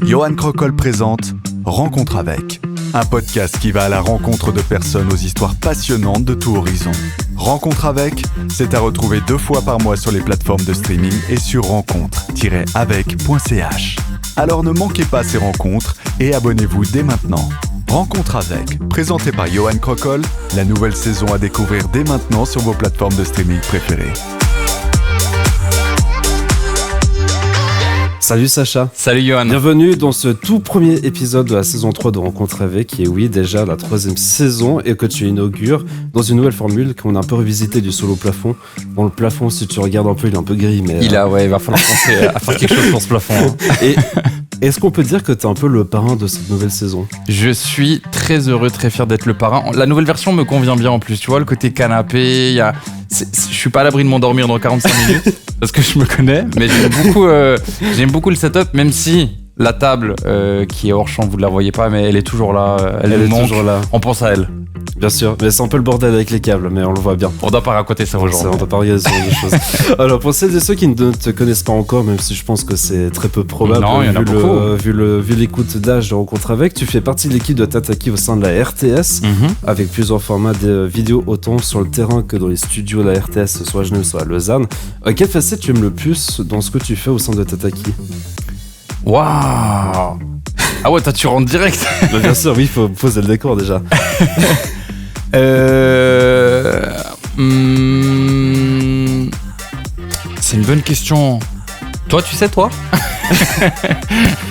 Johan Crocol présente Rencontre avec, un podcast qui va à la rencontre de personnes aux histoires passionnantes de tout horizon. Rencontre avec, c'est à retrouver 2 fois par mois sur les plateformes de streaming et sur rencontre-avec.ch. Alors ne manquez pas ces rencontres et abonnez-vous dès maintenant. Rencontre avec, présenté par Johan Crocol, la nouvelle saison à découvrir dès maintenant sur vos plateformes de streaming préférées. Salut Sacha. Salut Johan. Bienvenue dans ce tout premier épisode de la saison 3 de Rencontre avec, qui est oui déjà la 3e saison et que tu inaugures dans une nouvelle formule qu'on a un peu revisité du solo plafond. Bon, le plafond, si tu regardes un peu, il est un peu gris, mais... Il va falloir penser à faire quelque chose pour ce plafond. Hein. Et est-ce qu'on peut dire que t'es un peu le parrain de cette nouvelle saison ? Je suis très heureux, très fier d'être le parrain. La nouvelle version me convient bien en plus, tu vois, le côté canapé, je suis pas à l'abri de m'endormir dans 45 minutes, parce que je me connais, mais j'aime beaucoup le setup, même si la table qui est hors champ, vous ne la voyez pas, mais elle est toujours là, elle est toujours là. On pense à elle. Bien sûr, mais c'est un peu le bordel avec les câbles, mais on le voit bien. On doit pas raconter ça aux gens. On doit pas regarder ce genre de choses. Alors pour celles et ceux qui ne te connaissent pas encore, même si je pense que c'est très peu probable, non, il y en a beaucoup. Vu l'écoute d'âge de Rencontre avec, tu fais partie de l'équipe de Tataki au sein de la RTS, avec plusieurs formats de vidéos autant sur le terrain que dans les studios de la RTS, soit à Genève, soit à Lausanne. Quelle facette tu aimes le plus dans ce que tu fais au sein de Tataki ? Waouh. Ah ouais, toi tu rentres direct. Bah bien sûr, oui, il faut poser le décor déjà. C'est une bonne question. Toi, tu sais, toi ?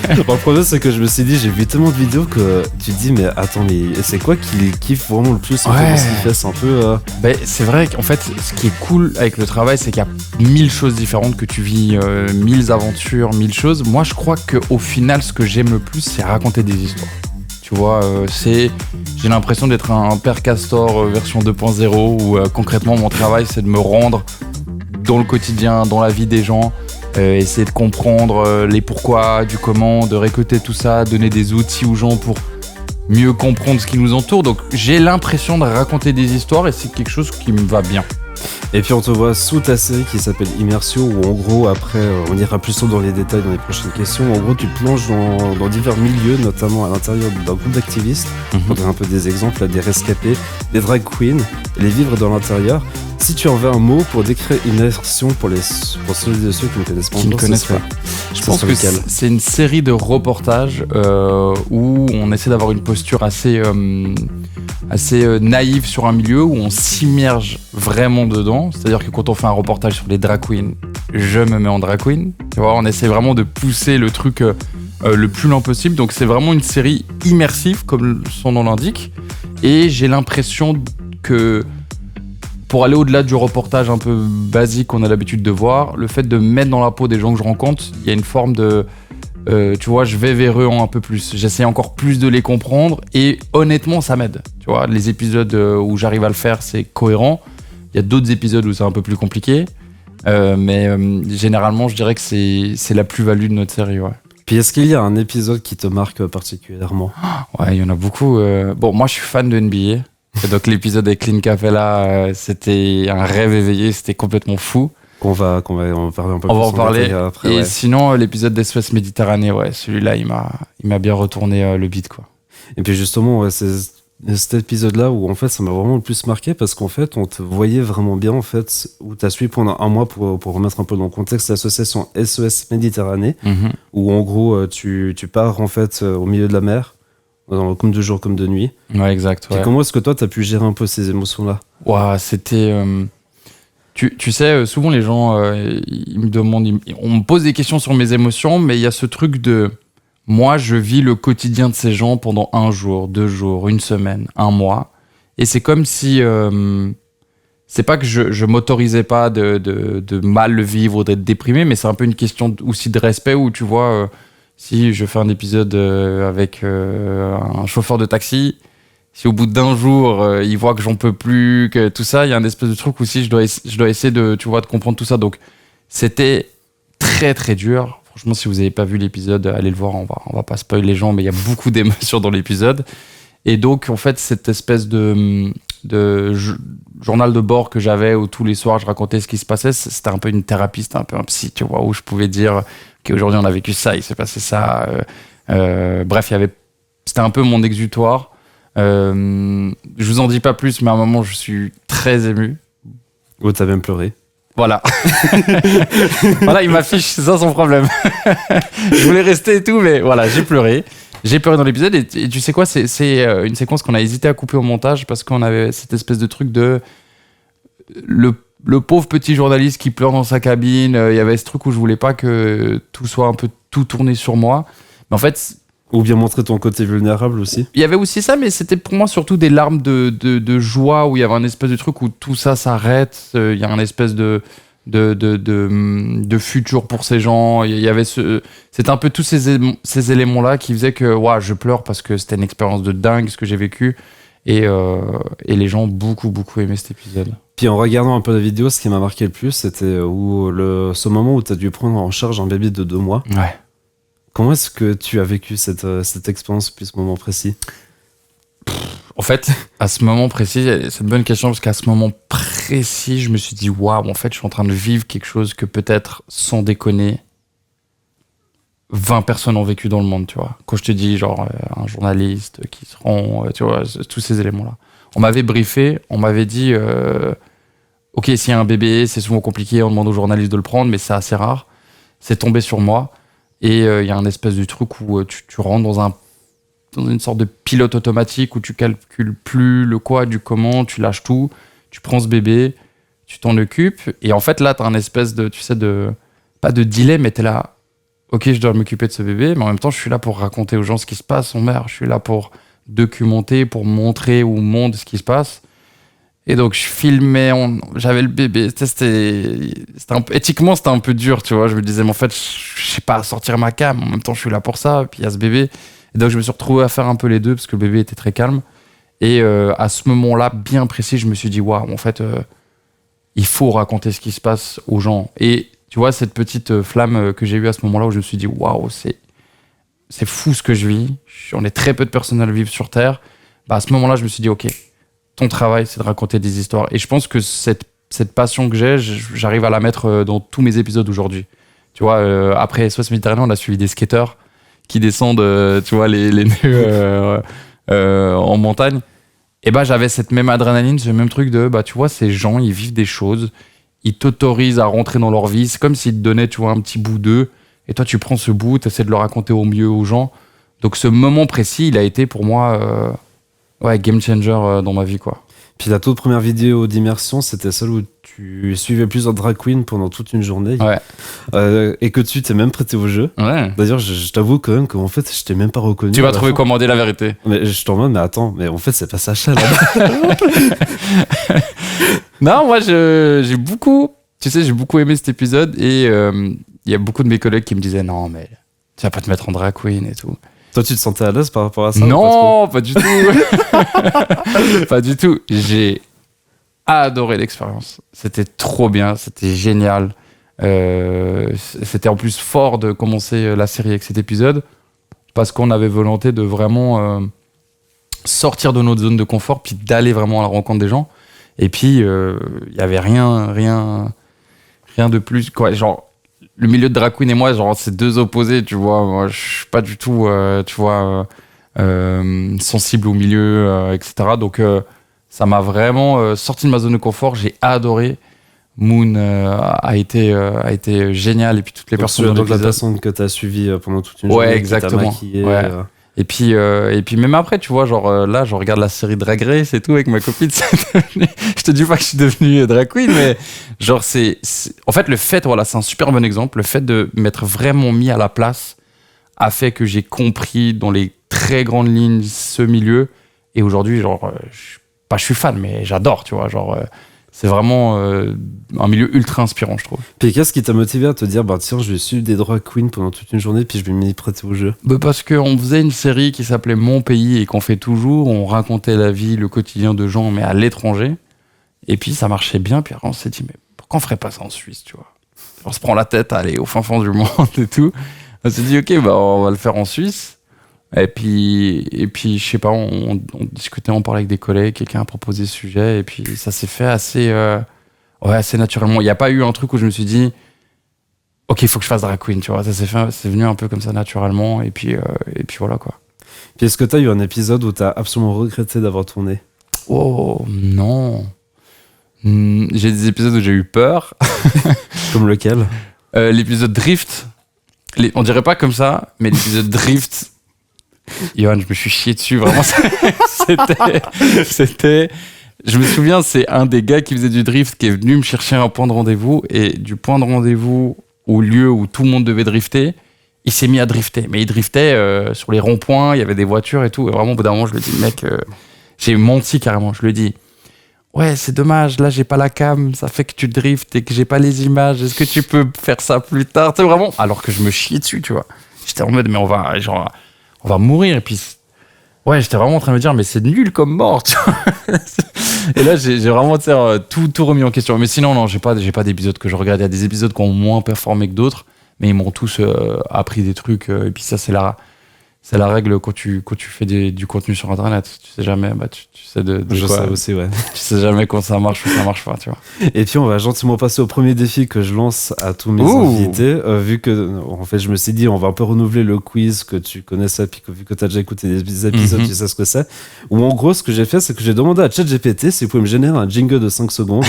Le problème, c'est que je me suis dit, j'ai vu tellement de vidéos que tu te dis, mais attends, mais c'est quoi qui kiffe vraiment le plus en fait, dans ce qu'il fait ? C'est un peu. C'est vrai qu'en fait, ce qui est cool avec le travail, c'est qu'il y a 1000 choses différentes que tu vis, 1000 aventures, 1000 choses. Moi, je crois qu'au final, ce que j'aime le plus, c'est raconter des histoires. Tu vois, j'ai l'impression d'être un père castor version 2.0 où concrètement, mon travail, c'est de me rendre dans le quotidien, dans la vie des gens. Essayer de comprendre les pourquoi, du comment, de récolter tout ça, donner des outils aux gens pour mieux comprendre ce qui nous entoure. Donc j'ai l'impression de raconter des histoires et c'est quelque chose qui me va bien. Et puis on te voit sous ta série qui s'appelle Immersio, où en gros après on ira plus tôt dans les détails dans les prochaines questions. En gros tu plonges dans divers milieux, notamment à l'intérieur d'un groupe d'activistes. On donne un peu des exemples, des rescapés, des drag queens, et les vivre dans l'intérieur. Si tu en veux un mot pour décrire Immersion pour ceux et ceux qui ne connaissent pas encore, je pense que c'est une série de reportages où on essaie d'avoir une posture assez naïve sur un milieu, où on s'immerge vraiment dedans. C'est-à-dire que quand on fait un reportage sur les drag queens, je me mets en drag queen. Tu vois, on essaie vraiment de pousser le truc le plus loin possible. Donc c'est vraiment une série immersive, comme son nom l'indique. Et j'ai l'impression que pour aller au-delà du reportage un peu basique qu'on a l'habitude de voir, le fait de me mettre dans la peau des gens que je rencontre, il y a une forme de... tu vois, je vais vers eux un peu plus. J'essaie encore plus de les comprendre et honnêtement, ça m'aide. Tu vois, les épisodes où j'arrive à le faire, c'est cohérent. Il y a d'autres épisodes où c'est un peu plus compliqué. Mais généralement, je dirais que c'est la plus-value de notre série, ouais. Puis est-ce qu'il y a un épisode qui te marque particulièrement ? Ouais, il y en a beaucoup. Bon, moi, je suis fan de NBA. Et donc l'épisode avec Clint Capella, c'était un rêve éveillé, c'était complètement fou. On va en parler un peu plus. On va en parler après. Et ouais. Sinon, l'épisode d'SOS Méditerranée, ouais, celui-là, il m'a bien retourné le beat, quoi. Et puis justement, ouais, c'est cet épisode-là où en fait, ça m'a vraiment le plus marqué parce qu'en fait, on te voyait vraiment bien en fait, où t'as suivi pendant un mois pour remettre un peu dans le contexte l'association SOS Méditerranée, où en gros, tu pars en fait au milieu de la mer. Comme de jour, comme de nuit. Ouais, exact. Ouais. Et comment est-ce que toi, t'as pu gérer un peu ces émotions-là ? Ouais, c'était... Tu sais, souvent les gens, ils me demandent... On me pose des questions sur mes émotions, mais il y a ce truc de... Moi, je vis le quotidien de ces gens pendant 1 jour, 2 jours, 1 semaine, 1 mois. Et c'est comme si... c'est pas que je m'autorisais pas de mal le vivre ou d'être déprimé, mais c'est un peu une question aussi de respect où, tu vois... Si je fais un épisode avec un chauffeur de taxi, si au bout d'1 jour, il voit que j'en peux plus, que tout ça, il y a un espèce de truc aussi, je dois essayer de comprendre tout ça. Donc, c'était très, très dur. Franchement, si vous n'avez pas vu l'épisode, allez le voir. On va pas spoiler les gens, mais il y a beaucoup d'émotions dans l'épisode. Et donc, en fait, cette espèce de journal de bord que j'avais où tous les soirs, je racontais ce qui se passait, c'était un peu une thérapie, c'était un peu un psy, tu vois, où je pouvais dire ok, aujourd'hui on a vécu ça, il s'est passé ça. Bref, c'était un peu mon exutoire. Je vous en dis pas plus, mais à un moment je suis très ému. Oh, t'as même pleuré. Voilà. Voilà, il m'affiche, c'est ça son problème. Je voulais rester et tout, mais voilà, j'ai pleuré. J'ai pleuré dans l'épisode et tu sais quoi, c'est une séquence qu'on a hésité à couper au montage parce qu'on avait cette espèce de truc de le pauvre petit journaliste qui pleure dans sa cabine. Il y avait ce truc où je voulais pas que tout soit un peu tout tourné sur moi. Mais en fait, Ou bien montrer ton côté vulnérable aussi. il y avait aussi ça, mais c'était pour moi surtout des larmes de joie où il y avait un espèce de truc où tout ça s'arrête. Il y a un espèce de futur pour ces gens. Il y avait c'était un peu tous ces éléments-là qui faisaient que je pleure parce que c'était une expérience de dingue ce que j'ai vécu. Et les gens ont beaucoup, beaucoup aimé cet épisode. Puis en regardant un peu la vidéo, ce qui m'a marqué le plus, c'était ce moment où tu as dû prendre en charge un bébé de 2 mois. Ouais. Comment est-ce que tu as vécu cette expérience depuis ce moment précis? En fait, à ce moment précis, c'est une bonne question parce qu'à ce moment précis, je me suis dit waouh, en fait, je suis en train de vivre quelque chose que peut-être, sans déconner, 20 personnes ont vécu dans le monde, tu vois. Quand je te dis, genre, un journaliste qui se rend, tu vois, tous ces éléments-là. On m'avait briefé, on m'avait dit, ok, s'il y a un bébé, c'est souvent compliqué, on demande aux journalistes de le prendre, mais c'est assez rare. C'est tombé sur moi. Et il y a un espèce de truc où tu rentres dans une sorte de pilote automatique où tu calcules plus le quoi, du comment, tu lâches tout, tu prends ce bébé, tu t'en occupes. Et en fait, là, t'as un espèce de, tu sais, pas de dilemme, mais t'es là, ok, je dois m'occuper de ce bébé, mais en même temps, je suis là pour raconter aux gens ce qui se passe en mer. Je suis là pour documenter, pour montrer au monde ce qui se passe. Et donc, je filmais, j'avais le bébé. Éthiquement, c'était un peu dur, tu vois. Je me disais, mais en fait, je sais pas sortir ma cam. En même temps, je suis là pour ça. Et puis, il y a ce bébé. Et donc, je me suis retrouvé à faire un peu les deux parce que le bébé était très calme. Et à ce moment-là, bien précis, je me suis dit, waouh, en fait, il faut raconter ce qui se passe aux gens. Et tu vois, cette petite flamme que j'ai eue à ce moment-là où je me suis dit, waouh, c'est fou ce que je vis. On est très peu de personnes à le vivre sur Terre. Bah, à ce moment-là, je me suis dit, ok, ton travail, c'est de raconter des histoires. Et je pense que cette passion que j'arrive à la mettre dans tous mes épisodes aujourd'hui. Tu vois, après SOS Méditerranée, on a suivi des skateurs qui descendent, tu vois, les nœuds en montagne. Et bah, j'avais cette même adrénaline, ce même truc de, bah, tu vois, ces gens, ils vivent des choses, ils t'autorisent à rentrer dans leur vie. C'est comme s'ils te donnaient, tu vois, un petit bout d'eux. Et toi, tu prends ce bout, tu essaies de le raconter au mieux aux gens. Donc, ce moment précis, il a été pour moi... game changer dans ma vie, quoi. Puis la toute première vidéo d'immersion, c'était celle où tu suivais plusieurs drag queens pendant toute une journée. Ouais. Et que tu t'es même prêté au jeu. Ouais. D'ailleurs, je t'avoue quand même qu'en fait, je t'ai même pas reconnu. Tu vas trouver comment dire la vérité. Mais je t'en mode, mais attends, mais en fait, c'est pas Sacha là-bas. Non, moi, j'ai beaucoup aimé cet épisode et il y a beaucoup de mes collègues qui me disaient non, mais tu vas pas te mettre en drag queen et tout. Toi, tu te sentais à l'aise par rapport à ça? Non, pas du tout. Pas du tout. J'ai adoré l'expérience. C'était trop bien, c'était génial. C'était en plus fort de commencer la série avec cet épisode parce qu'on avait volonté de vraiment sortir de notre zone de confort puis d'aller vraiment à la rencontre des gens. Et puis, il y avait rien de plus, quoi. Genre, le milieu de drag queen et moi, genre, c'est deux opposés, tu vois. Moi, je suis pas du tout, tu vois, sensible au milieu, etc. Donc, ça m'a vraiment sorti de ma zone de confort. J'ai adoré. Moon a été génial. Et puis, toutes les personnes dans donc la l'épisode. personne que t'as suivie pendant toute une journée. Ouais, exactement. Maquillée, ouais. Et puis même après, tu vois, genre là, je regarde la série Drag Race et tout avec ma copine. Je te dis pas que je suis devenu drag queen, mais genre en fait, le fait, voilà, c'est un super bon exemple. Le fait de m'être vraiment mis à la place a fait que j'ai compris dans les très grandes lignes ce milieu. Et aujourd'hui, genre, je suis fan, mais j'adore, tu vois, genre. C'est vraiment un milieu ultra inspirant, je trouve. Puis qu'est-ce qui t'a motivé à te dire, bah tiens, je vais suivre des drag queens pendant toute une journée, puis je vais m'y prêter au jeu? Bah parce qu'on faisait une série qui s'appelait Mon Pays et qu'on fait toujours. On racontait la vie, le quotidien de gens, mais à l'étranger. Et puis ça marchait bien. Puis après, on s'est dit, mais pourquoi on ferait pas ça en Suisse, tu vois? On se prend la tête à aller au fin fond du monde et tout. On s'est dit, ok, bah on va le faire en Suisse. Et puis je sais pas, on discutait, on parlait avec des collègues, quelqu'un a proposé ce sujet, et puis ça s'est fait assez naturellement. Il n'y a pas eu un truc où je me suis dit, ok, il faut que je fasse drag queen, tu vois. Ça c'est venu un peu comme ça naturellement, et puis voilà quoi. Puis est-ce que t'as eu un épisode où t'as absolument regretté d'avoir tourné? Oh non. J'ai des épisodes où j'ai eu peur. Comme lequel? L'épisode Drift. On dirait pas comme ça, mais l'épisode Drift. Johan, je me suis chié dessus, vraiment. C'était. Je me souviens, c'est un des gars qui faisait du drift qui est venu me chercher un point de rendez-vous, et du point de rendez-vous au lieu où tout le monde devait drifter, il s'est mis à drifter. Mais il driftait sur les ronds-points, il y avait des voitures et tout. Et vraiment, au bout d'un moment, je lui dis, mec, j'ai menti carrément. Je lui dis, ouais, c'est dommage, là, j'ai pas la cam, ça fait que tu driftes et que j'ai pas les images. Est-ce que tu peux faire ça plus tard? Tu sais, vraiment. Alors que je me chiais dessus, tu vois. J'étais en mode, mais on va mourir. Et puis, ouais, j'étais vraiment en train de me dire, mais c'est nul comme mort, tu vois. Et là, j'ai vraiment tout remis en question. Mais sinon, non, j'ai pas d'épisodes que je regarde. Il y a des épisodes qui ont moins performé que d'autres, mais ils m'ont tous appris des trucs. Et puis ça, c'est la règle quand tu fais du contenu sur Internet. Tu sais jamais, tu sais de Je quoi. sais aussi, ouais. Tu sais jamais quand ça marche ou ça marche pas, tu vois. Et puis on va gentiment passer au premier défi que je lance à tous mes invités, vu que en fait je me suis dit on va un peu renouveler le quiz que tu connaissais, puis vu que tu as déjà écouté des épisodes, tu sais ce que c'est. Ou en gros ce que j'ai fait, c'est que j'ai demandé à ChatGPT s'il pouvait me générer un jingle de 5 secondes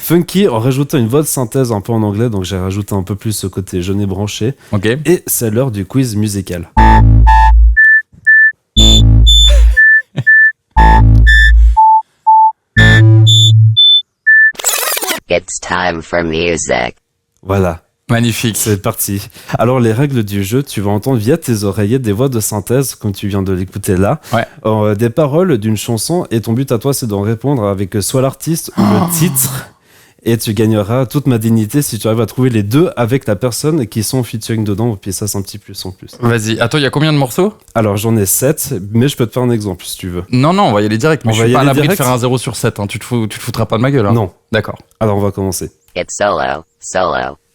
funky en rajoutant une voix de synthèse un peu en anglais, donc j'ai rajouté un peu plus ce côté jeune et branché. Ok. Et c'est l'heure du quiz musical. It's time for music. Voilà. Magnifique. C'est parti. Alors, les règles du jeu, tu vas entendre via tes oreillettes des voix de synthèse, comme tu viens de l'écouter là, des paroles d'une chanson, et ton but à toi, c'est d'en répondre avec soit l'artiste ou le titre, et tu gagneras toute ma dignité si tu arrives à trouver les deux avec la personne qui sont featuring dedans, puis ça, c'est un petit plus en plus. Vas-y. Attends, il y a combien de morceaux? Alors, j'en ai 7, mais je peux te faire un exemple si tu veux. Non, on va y aller direct. Mais On je va suis y pas à aller l'abri de direct. faire un 0 sur 7. Hein. Tu te foutras pas de ma gueule. Hein. Non. D'accord. Alors, on va commencer. It's solo,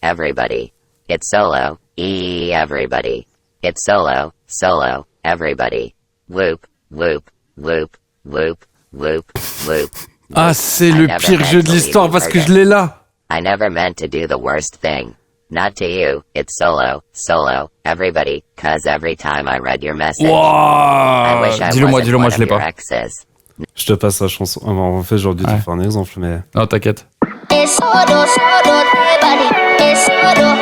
everybody. It's solo, everybody. It's solo, everybody. Whoop, whoop, whoop, whoop, whoop, whoop. Ah, c'est le pire jeu de l'histoire parce que je l'ai là. I never meant to do the worst thing. Not to you, it's solo, everybody, cause every time I read your message, I wish I Dis-le-moi, wasn't one je of l'ai your pas. exes. Je te passe la chanson. En fait, j'aurais dû te faire un exemple, mais... Non, t'inquiète. It's solo, everybody. It's solo,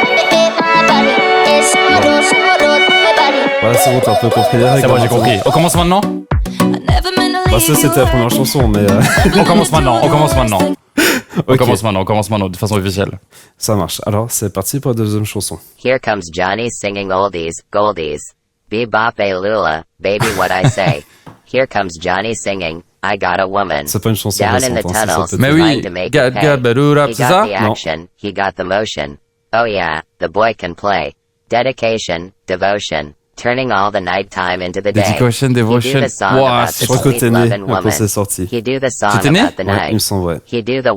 everybody. It's solo, everybody. Voilà, c'est bon, t'as un peu compris les règles. C'est bon, j'ai compris. On commence maintenant? Bah, ça, c'était la première chanson, mais... On commence maintenant. On commence maintenant. On Ok. commence maintenant, de façon officielle. Ça marche. Alors, c'est parti pour la deuxième chanson. Here comes Johnny singing oldies, goldies. Bebop a lula, baby what I say. Here comes Johnny singing, I got a woman. C'est pas une chanson Down in récente, the hein, c'est ça, tunnels, peut-être. Mais oui, trying to make it pay. Badurap, He c'est got ça? the action, he got the motion. Oh yeah, the boy can play. Dedication, devotion, turning all the nighttime into the day. Dedication, devotion. He do the song Ouah, about je the Je crois que sweet t'es né loving quand woman. c'est sorti. He do the song T'étais né? about the Ouais, il me night. semble, ouais. He do the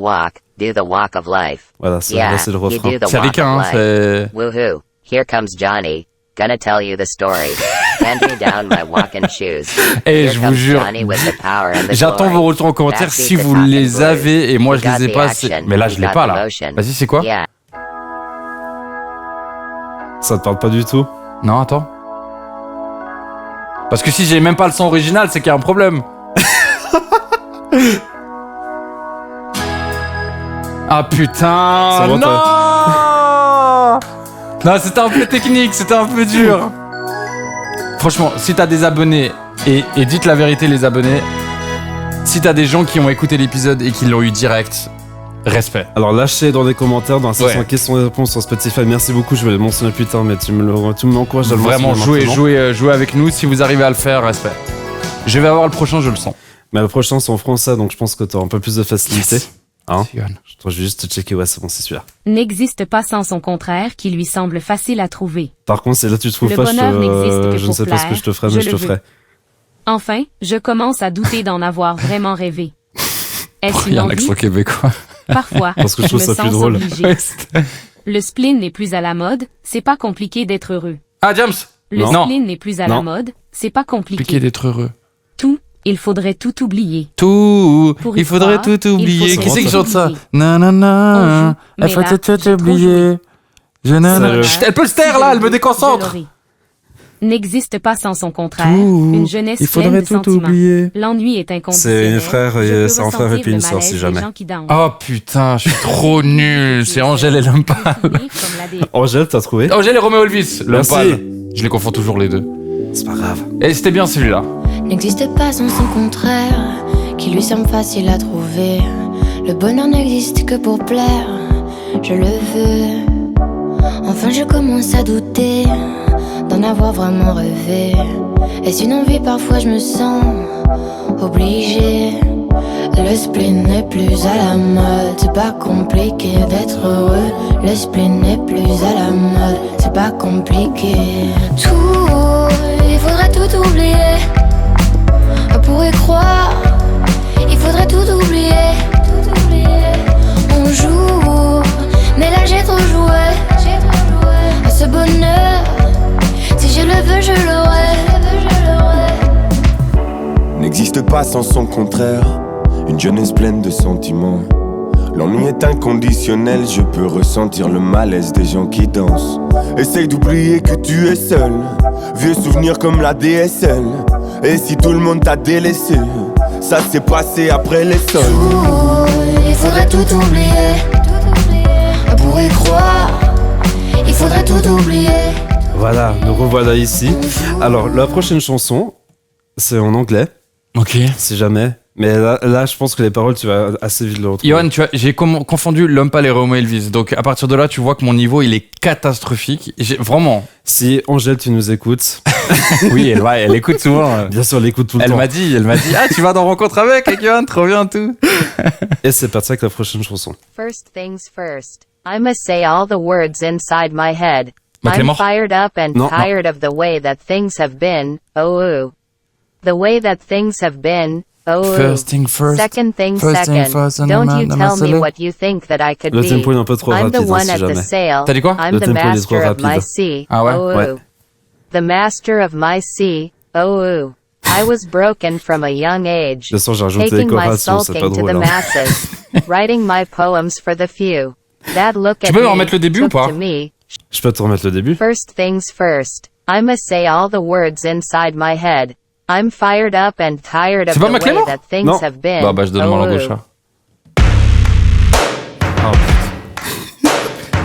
walk of life. Voilà, c'est, Yeah, là, c'est le he refrain. do the C'est walk ricain, hein, of life. c'est... Woohoo! Here comes Johnny. Gonna tell you the story. Hand me down my walking shoes. Eh, Here je vous comes jure, Johnny with the power and the j'attends glory. vos retours en commentaire Backbeat si the vous talking les blues. avez et moi je He got les ai the pas. action, Mais là, he je l'ai got pas the là. motion. Vas-y, c'est quoi? Yeah. Ça te parle pas du tout? Non, attends. Parce que si j'ai même pas le son original, c'est qu'il y a un problème. Ah putain, C'est bon, non. Non, c'était un peu technique, c'était un peu dur. Franchement, si t'as des abonnés, et dites la vérité les abonnés, si t'as des gens qui ont écouté l'épisode et qui l'ont eu direct, respect. Alors, lâchez dans les commentaires, dans la section Ouais. questions et réponses sur Spotify. Merci beaucoup, je vais le mentionner plus tard, mais tu m'encourages à le Vraiment, mentionner maintenant. jouez avec nous. Si vous arrivez à le faire, respect. Je vais avoir le prochain, je le sens. Mais le prochain, c'est en français, donc je pense que t'auras un peu plus de facilité. Yes. Hein? C'est Yohan. Je dois juste checker, ouais, c'est bon, c'est celui-là. N'existe pas sans son contraire qui lui semble facile à trouver. Par contre, c'est là que tu trouves Le pas, bonheur n'existe que je ne pour sais pas ce que plaire. je te ferai, Je mais je le te veux. ferai. Enfin, je commence à douter d'en avoir vraiment rêvé. Est-ce Il y une a un envie? accent québécois. Parfois, Parce que je je trouve me ça plus sens drôle. obligée. Le spleen n'est plus à la mode, c'est pas compliqué d'être heureux. Ah, James. Le Non. spleen n'est plus à Non. la mode, c'est pas Compliqué compliqué. d'être heureux. Tout, il faudrait tout oublier. Tout. Pour y Il faudrait croire, tout oublier. il faut Qui c'est qui se chante ça? oublier. Nanana. On joue, Il mais faut là, tout j'ai trop oublier. Je ne... Salut. Chut, elle peut se taire là, elle me déconcentre. N'existe pas sans son contraire. Tout. Une jeunesse Il faudrait pleine de tout sentiments. oublier. L'ennui est inconditionnel. C'est un frère et- Je peux c'est un frère et ressentir puis une le sœur, si malaise jamais. des gens qui dansent. Oh putain, je suis trop nul. C'est Angèle et Lumpal. Comme la déesse. Angèle, t'as trouvé? Angèle et Roméo Elvis. Merci. Lumpal. Je les confonds toujours les deux. C'est pas grave. Et c'était bien celui-là. N'existe pas sans son contraire, qui lui semble facile à trouver. Le bonheur n'existe que pour plaire, je le veux. Enfin je commence à douter d'en avoir vraiment rêvé. Est-ce une envie? Parfois je me sens obligée. Le spleen n'est plus à la mode, c'est pas compliqué d'être heureux. Le spleen n'est plus à la mode, c'est pas compliqué. Tout, il faudrait tout oublier. On pourrait croire, il faudrait tout oublier. On joue, mais là j'ai trop joué. À ce bonheur, si je le veux, je l'aurai. N'existe pas sans son contraire, une jeunesse pleine de sentiments. L'ennui est inconditionnel, je peux ressentir le malaise des gens qui dansent. Essaye d'oublier que tu es seul, vieux souvenirs comme la DSL. Et si tout le monde t'a délaissé, ça s'est passé après les sols. Il faudrait tout oublier. On pourrait croire, il faudrait tout oublier. Voilà, nous revoilà ici. Alors, la prochaine chanson, c'est en anglais, Ok. si jamais. Mais là, je pense que les paroles, tu vas assez vite le retrouver. Johan, tu vois, j'ai confondu Lumpal et Roméo Elvis. Donc à partir de là, tu vois que mon niveau, il est catastrophique. Vraiment. Si Angèle, tu nous écoutes, Oui, elle écoute souvent. bien sûr, elle écoute tout le Elle temps. m'a dit, ah, tu vas dans Rencontre avec Johan, trop bien tout. Et c'est parti avec la prochaine chanson. First things first. I must say all the words inside my head. Bah, I'm Clément. fired up and Non, non. tired of the way that things have been. Oh, ooh. The way that things have been. Oh, ooh. First thing first. Second thing First thing second. first, Don't you na- tell me solo. what you think that I could Le be. tempo est un peu trop I'm the rapide, hein, one si at the jamais. sail. T'as dit quoi? I'm Le the tempo, il est trop master of my rapide. sea. Ah ouais? Oh, Ouais. ooh. The master of my sea. Oh, ooh. I was broken from a young age. De toute façon, j'ai rajouté les Taking my chorales, sinon c'est pas sulking to drôle. the hein. masses, writing my poems for the few. That look Tu at peux me me remettre le début ou took pas? to me. Je peux te remettre le début? First things first. I must say all the words inside my head. I'm fired up and tired of C'est pas the ma way Clément? that things Non. have been. Bah, je donne ma Oh, langue au ooh. chat. Oh, putain.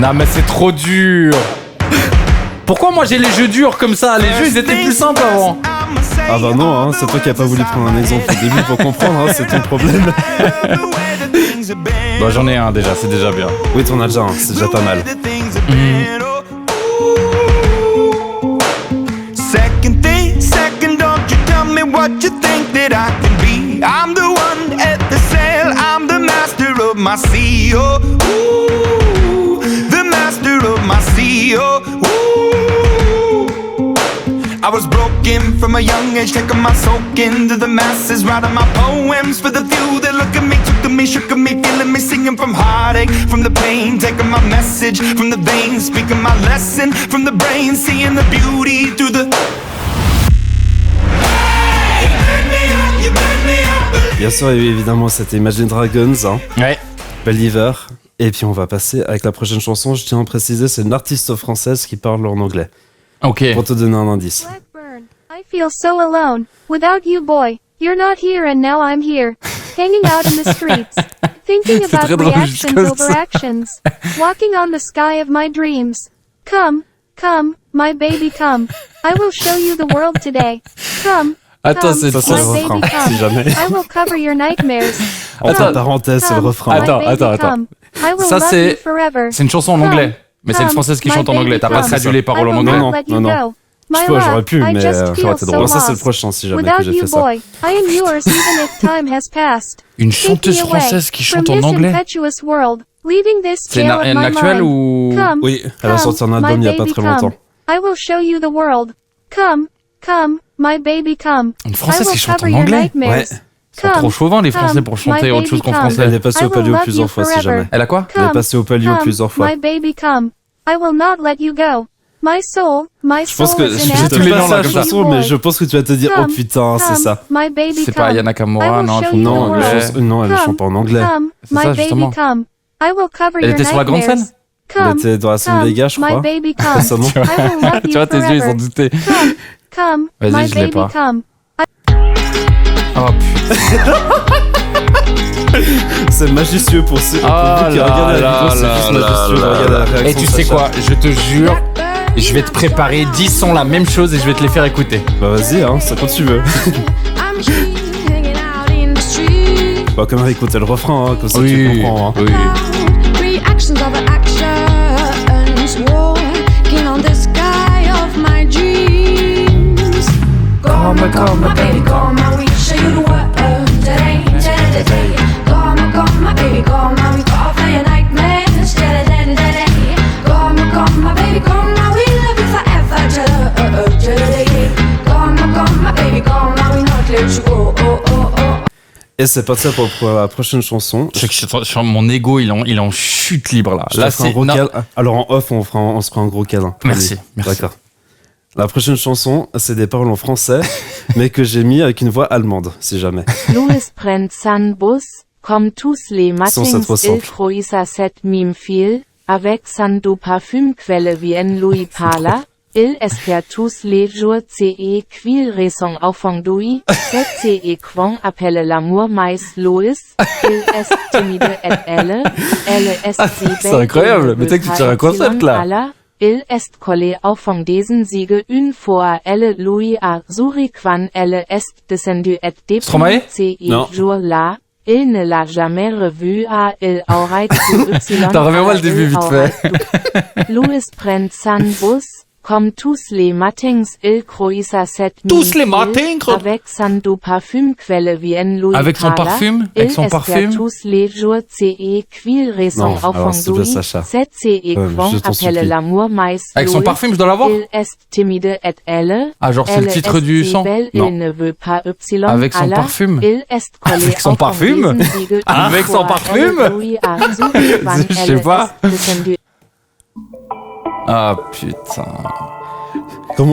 Non, mais c'est trop dur. Pourquoi moi j'ai les jeux durs comme ça? Les jeux ils étaient plus simples avant. Ah bah non, hein, c'est toi qui as pas voulu prendre un exemple au début pour comprendre, hein, c'est ton problème. Bah j'en ai un déjà, c'est déjà bien. Oui, t'en as déjà un, c'est déjà pas mal. Second, don't you tell me what you think that I can be. I'm the one at the sail, I'm the master of my sea. Oh, ooh, the master of my sea. Oh, ooh. I was broken from a young age, taking my soak into the masses, writing my poems for the few that look at me, took to me, shook at me, feeling me, singing from heartache, from the pain, taking my message from the veins, speaking my lesson from the brain, seeing the beauty through the. Bien sûr, évidemment, c'était Imagine Dragons, hein, Ouais. Believer. Et puis on va passer avec la prochaine chanson. Je tiens à préciser, c'est une artiste française qui parle en anglais. Ok. Pour te donner un indice. Blackburn, I feel so alone. Without you, boy. You're not here and now I'm here. Hanging out in the streets. Thinking C'est about très drôle, reactions comme over ça. actions. Walking on the sky of my dreams. Come, come, my baby, come. I will show you the world today. Come. Attends, come, c'est Ça, c'est le my refrain, baby, come. si jamais. I will cover your nightmares. Entre Come, parenthèses, c'est le come, refrain. my Attends, baby, attends. come. I will Ça, love c'est- you forever. C'est une chanson en Come, anglais. Mais c'est une come, française qui my chante en baby, anglais. T'as pas come. traduit les paroles I en will anglais. not Non, let you non, non. go. My Je peux, j'aurais love, pu, I mais just ça feel aurait été so drôle. Ça, c'est le lost. prochain, si jamais que Without j'ai you, fait ça. boy, I am yours even if time has passed. Une Take chanteuse me away française qui from chante en this anglais. impetuous world, leaving this C'est tale of une my actuelle mind. ou. Come, Oui, elle a come, sorti un my album il y a pas baby, très come. longtemps. I will show you the world. Come, come, my baby, come. Une I française will qui chante cover en your anglais. nightmares. Ouais. Ils sont trop chauvins les Français pour chanter autre chose qu'en Elle français. est passée I au will Palio love plusieurs you fois, si forever. jamais. Elle a quoi? Elle est passée au Palio come, plusieurs fois. My baby, come. I will not let you go. My soul Je pense que is in je tous te les passe noms, là, la comme ça. chanson, mais je pense que tu vas te dire, oh Come, putain, c'est come, ça. My baby, C'est pas come. Yana Kamura, I will non, elle show chante you en Non, the anglais. world. non, elle Come, chante pas en anglais. Come, C'est my ça, baby, justement. come. I will cover Elle your était sur la grande nightmares. scène? Come, était dans la scène come, Vegas, je my crois. baby, come. Récemment. I will love you Tu vois, tes yeux, ils ont forever. douté. Come, Vas-y, my je l'ai baby, pas. come. Oh putain. C'est majestueux pour ceux pour vous qui regardent la vidéo, c'est juste majestueux de regarder la réaction. Et tu de sais Sacha. quoi, je te jure, je vais te préparer 10 sons la même chose et je vais te les faire écouter. Bah vas-y, hein, c'est quand tu veux. Bah quand même écouter le refrain, hein, comme ça tu comprends. Hein. Oui. Reactions of actions, walking on the sky of my dreams. Come, baby, come, we show you the world. Today, come, baby, come, we got a nightmares. Come, baby, come, we love you forever. Come, baby, come, we not let you go. Et c'est parti pour la prochaine chanson. Mon ego, il est en chute libre là. Là, c'est un gros câlin. Alors en off, on se fera un gros câlin. Merci, Allez. merci. D'accord. La prochaine chanson, c'est des paroles en français, mais que j'ai mis avec une voix allemande, si jamais. Louis prend son bus, comme tous les matins, il froissa cette mime fil, avec son doux parfum quelle vient Louis parla, il espère tous les jours et qu'il ressent enfant d'ouïe, c'est et quan appelle l'amour mais Louis, il est timide et elle est si belle. C'est incroyable, mais t'as que tu tires un concept là. Il est collé auf von diesen Siege une fois elle Louis a Zurich quand elle est descendue et Stromae? depuis ce jour-là, il ne l'a jamais revu à il aurait pu T'en reviens-moi le début vite fait. Louis prend son bus, comme tous les matins il croisa cette Tous les matins, avec son doux parfum quelle vient Louis Avec son parfum? Avec son parfum? tous les jours et qu'il ressent enfant d'ouïe, c'est et quan appelle l'amour mais Avec son parfum, je dois l'avoir? il est timide et elle. Ah, genre c'est le titre du son? Non. Il ne veut pas epsilon. Avec son parfum? Il est collé Avec son parfum? Avec son parfum? Je sais pas. Ah putain.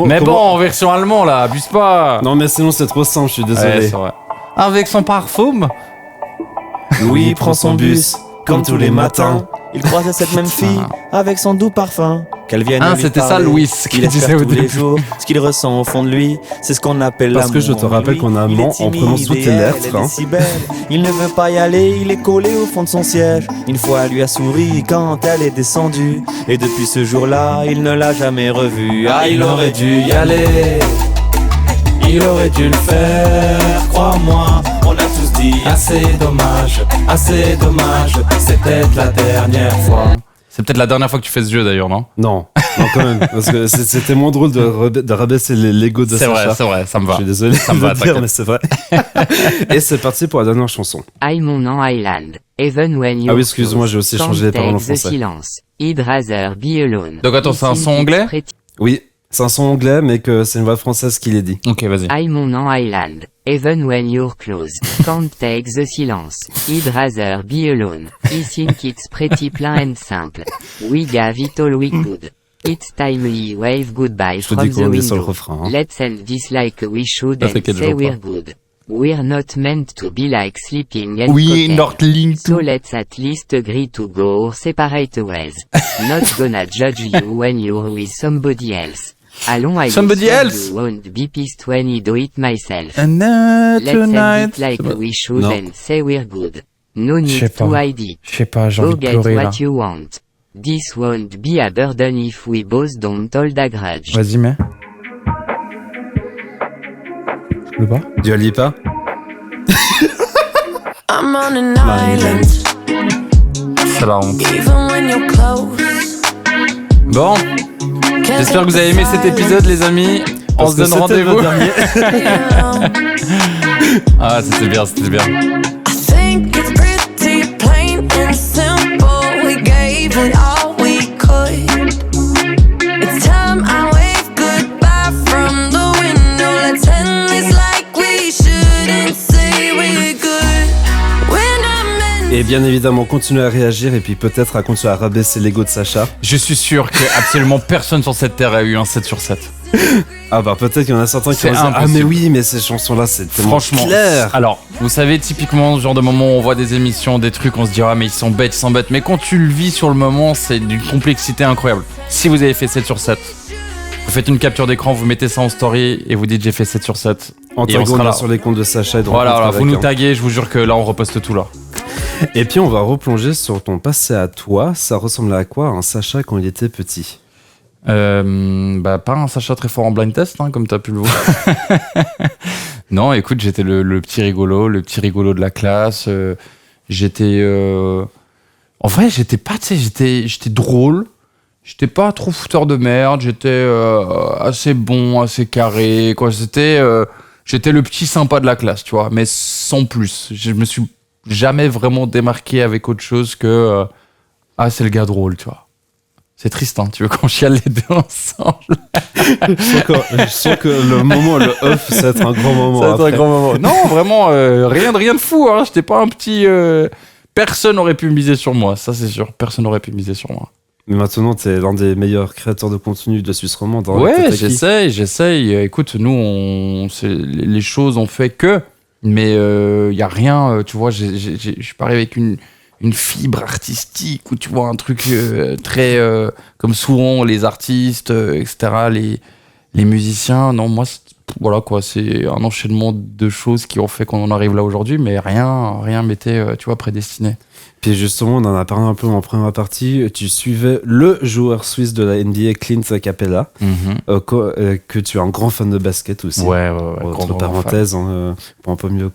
Mais bon, en version allemande là, abuse pas. Non mais sinon c'est trop simple, je suis désolé. Ouais, c'est vrai. Avec son parfum? Louis prend son bus, comme tous les matins. Il croise cette même fille, avec son doux parfum. Qu'elle vienne lui c'était parler. ça Louis qui Il disait espère au tous les début. jours ce qu'il ressent au fond de lui. C'est ce qu'on appelle l'amour. Parce que je te rappelle qu'en allemand, on prononce toutes les lettres. Elle est si belle. Il ne veut pas y aller, il est collé au fond de son siège. Une fois, elle lui a souri quand elle est descendue. Et depuis ce jour-là, il ne l'a jamais revue. Ah, il aurait dû y aller. Il aurait dû le faire, crois-moi. On a tous dit assez dommage, c'est peut-être la dernière fois. C'est peut-être la dernière fois que tu fais ce jeu d'ailleurs, non? Non, quand même, parce que c'était moins drôle de rabaisser l'ego de Sacha. C'est vrai, ça me va. Je suis désolé ça me de va, le dire, mais c'est vrai. Et c'est parti pour la dernière chanson. I'm on an island, even when you're Ah oui, excuse-moi, j'ai aussi changé les paroles en Can't take the français. silence, I'd rather be alone. Donc attends, c'est un son anglais? Oui, c'est un son anglais, mais que c'est une voix française qui l'est dit. Ok, vas-y. I'm on an island, even when you're close, can't take the silence, I'd rather be alone. I think it's pretty plain and simple. We gave it all we could. It's timely wave goodbye Je te from dis the qu'on est sur le window. refrain. Hein. Let's end this like we should Ça and fait quel say jour, we're quoi. good. We're not meant to be like sleeping and Oui, cocktail. not linked So to. let's at least agree to go our separate ways. Not gonna judge you when you're with somebody else. Allons, I Somebody swear else? you won't be pissed when I do it myself. And Let's end tonight. it like we should Non. and say we're good. No Je sais need to pas. hide it. Je sais pas, j'ai Go envie de get pleurer là. what you want. This won't be a burden if we both don't hold a grudge. Vas-y, mets. Le bas? Dua Lipa. I'm on an island, C'est la honte. even when you're close. Bon, j'espère que vous avez aimé cet épisode, les amis. On se donne c'était le rendez-vous. dernier. Ah, c'était bien, c'était bien. I think it's pretty plain and simple. We gave it all we could. It's time I wave goodbye from the window. Let's end this like we should and say we're good. When I'm in Et Et bien évidemment, continuez à réagir et puis peut-être à continuer à rabaisser l'ego de Sacha. Je suis sûr que absolument personne sur cette terre a eu un 7 sur 7. Ah bah peut-être qu'il y en a certains qui vont dire ah mais oui mais ces chansons-là c'est tellement clair. Alors, vous savez typiquement ce genre de moment où on voit des émissions, des trucs, on se dit ah mais ils sont bêtes, mais quand tu le vis sur le moment, c'est d'une complexité incroyable. Si vous avez fait 7 sur 7, vous faites une capture d'écran, vous mettez ça en story et vous dites j'ai fait 7 sur 7. En taguant sur les comptes de Sacha et de voilà, vous nous taguez, je vous jure que là on reposte tout là. Et puis on va replonger sur ton passé à toi. Ça ressemblait à quoi un Sacha quand il était petit? Pas un Sacha très fort en blind test, hein, comme t'as pu le voir. Non, écoute, j'étais le petit rigolo de la classe. J'étais... En vrai, j'étais pas, tu sais, j'étais drôle. J'étais pas trop fouteur de merde. J'étais assez bon, assez carré, quoi. J'étais le petit sympa de la classe, tu vois, mais sans plus. Je me suis jamais vraiment démarqué avec autre chose que c'est le gars drôle, tu vois. C'est triste, hein, tu veux qu'on chiale les deux ensemble. Je sens que le moment, le off, ça va être un grand moment. Ça va être un grand moment. Non, vraiment, rien de fou, hein. J'étais pas un petit... Personne n'aurait pu miser sur moi, ça c'est sûr. Personne n'aurait pu miser sur moi. Mais maintenant, t'es l'un des meilleurs créateurs de contenu de Suisse romande. Ouais, j'essaye. Écoute, nous, les choses ont fait que... Mais y a rien, tu vois, je suis pas arrivé avec une fibre artistique ou tu vois un truc très comme souvent les artistes, etc., les musiciens. Non, moi, voilà quoi, c'est un enchaînement de choses qui ont fait qu'on en arrive là aujourd'hui, mais rien m'était, tu vois, prédestiné. Puis justement, on en a parlé un peu en première partie. Tu suivais le joueur suisse de la NBA, Clint Capella, que tu es un grand fan de basket aussi. Ouais. Entre parenthèses, pour un peu mieux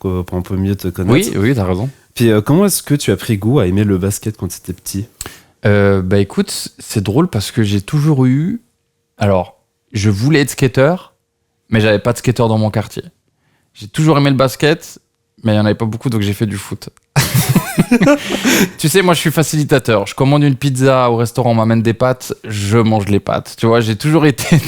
te connaître. Oui, t'as raison. Puis comment est-ce que tu as pris goût à aimer le basket quand tu étais petit? Écoute, c'est drôle parce que j'ai toujours eu... Alors, je voulais être skater, mais j'avais pas de skater dans mon quartier. J'ai toujours aimé le basket, mais il y en avait pas beaucoup, donc j'ai fait du foot. Tu sais, moi je suis facilitateur. Je commande une pizza au restaurant, on m'amène des pâtes, je mange les pâtes. Tu vois, j'ai toujours été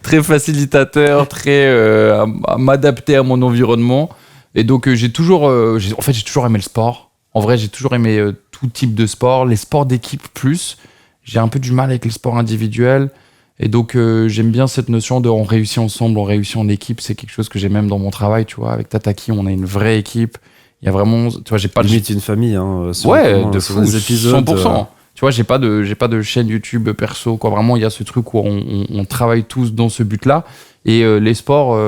très facilitateur, très à m'adapter à mon environnement. Et donc j'ai toujours aimé le sport. En vrai, j'ai toujours aimé tout type de sport, les sports d'équipe plus. J'ai un peu du mal avec les sports individuels. Et donc j'aime bien cette notion de on réussit ensemble, on réussit en équipe. C'est quelque chose que j'ai même dans mon travail, tu vois. Avec Tataki, on a une vraie équipe. Il y a vraiment, tu vois, j'ai pas limite une famille, hein. Ouais, de fou, les épisodes, 100%. Tu vois, j'ai pas de chaîne YouTube perso, quoi. Vraiment, il y a ce truc où on travaille tous dans ce but-là. Et les sports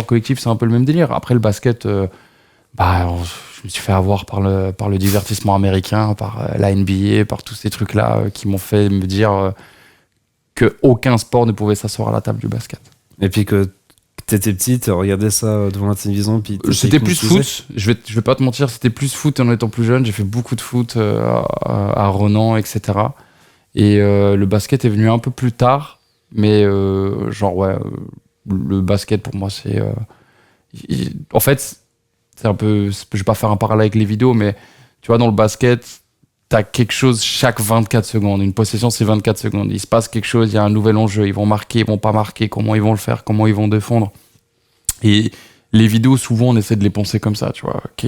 collectifs, c'est un peu le même délire. Après le basket, je me suis fait avoir par le divertissement américain, par la NBA, par tous ces trucs-là qui m'ont fait me dire que aucun sport ne pouvait s'asseoir à la table du basket. Et puis que t'étais petit, tu regardais ça devant la télévision, puis c'était plus foot. Je vais pas te mentir, c'était plus foot en étant plus jeune. J'ai fait beaucoup de foot à Renan, etc. Et le basket est venu un peu plus tard, mais le basket pour moi c'est en fait c'est un peu, je vais pas faire un parallèle avec les vidéos, mais tu vois, dans le basket t'as quelque chose chaque 24 secondes. Une possession, c'est 24 secondes. Il se passe quelque chose, il y a un nouvel enjeu. Ils vont marquer, ils vont pas marquer, comment ils vont le faire, comment ils vont défendre. Et les vidéos, souvent, on essaie de les penser comme ça, tu vois. Ok,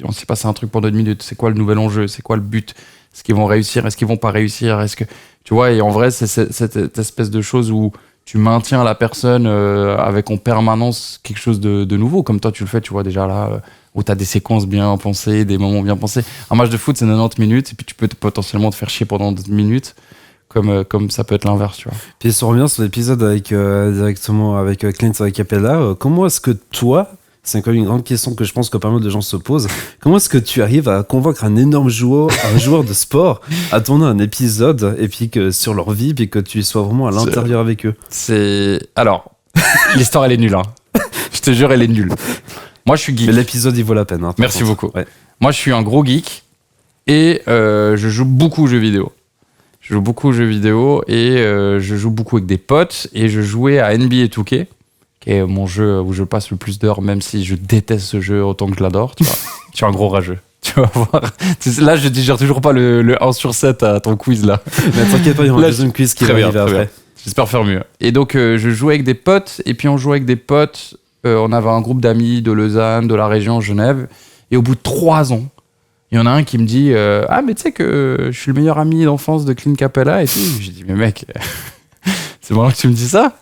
on s'est passé un truc pendant 2 minutes. C'est quoi le nouvel enjeu? C'est quoi le but? Est-ce qu'ils vont réussir? Est-ce qu'ils vont pas réussir? Est-ce que, tu vois, et en vrai, c'est cette espèce de chose où tu maintiens la personne avec en permanence quelque chose de nouveau, comme toi tu le fais, tu vois, déjà là, où tu as des séquences bien pensées, des moments bien pensés. Un match de foot, c'est 90 minutes, et puis tu peux potentiellement te faire chier pendant 10 minutes, comme ça peut être l'inverse, tu vois. Puis si on revient sur l'épisode directement avec Clint Capella, comment est-ce que toi, c'est quand même une grande question que je pense que pas mal de gens se posent, comment est-ce que tu arrives à convaincre un énorme joueur de sport à tourner un épisode, et puis que sur leur vie, puis que tu sois vraiment à l'intérieur avec eux? Alors, l'histoire elle est nulle, hein. Je te jure, elle est nulle. Moi, je suis geek. Mais l'épisode, il vaut la peine. Hein, merci beaucoup. Ouais. Moi, je suis un gros geek et je joue beaucoup aux jeux vidéo. Je joue beaucoup avec des potes et je jouais à NBA 2K, qui est mon jeu où je passe le plus d'heures, même si je déteste ce jeu autant que je l'adore. Tu vois. Je suis un gros rageux. Tu vas voir. Là, je digère toujours pas le 1 sur 7 à ton quiz, là. Mais t'inquiète pas, il y aura un deuxième quiz qui va arriver après. J'espère faire mieux. Et donc, je jouais avec des potes, et puis on jouait avec des potes. On avait un groupe d'amis de Lausanne, de la région, Genève. Et au bout de 3 ans, Il y en a un qui me dit ah mais tu sais que je suis le meilleur ami d'enfance de Clint Capella et tout. J'ai dit mais mec, c'est marrant que tu me dis ça.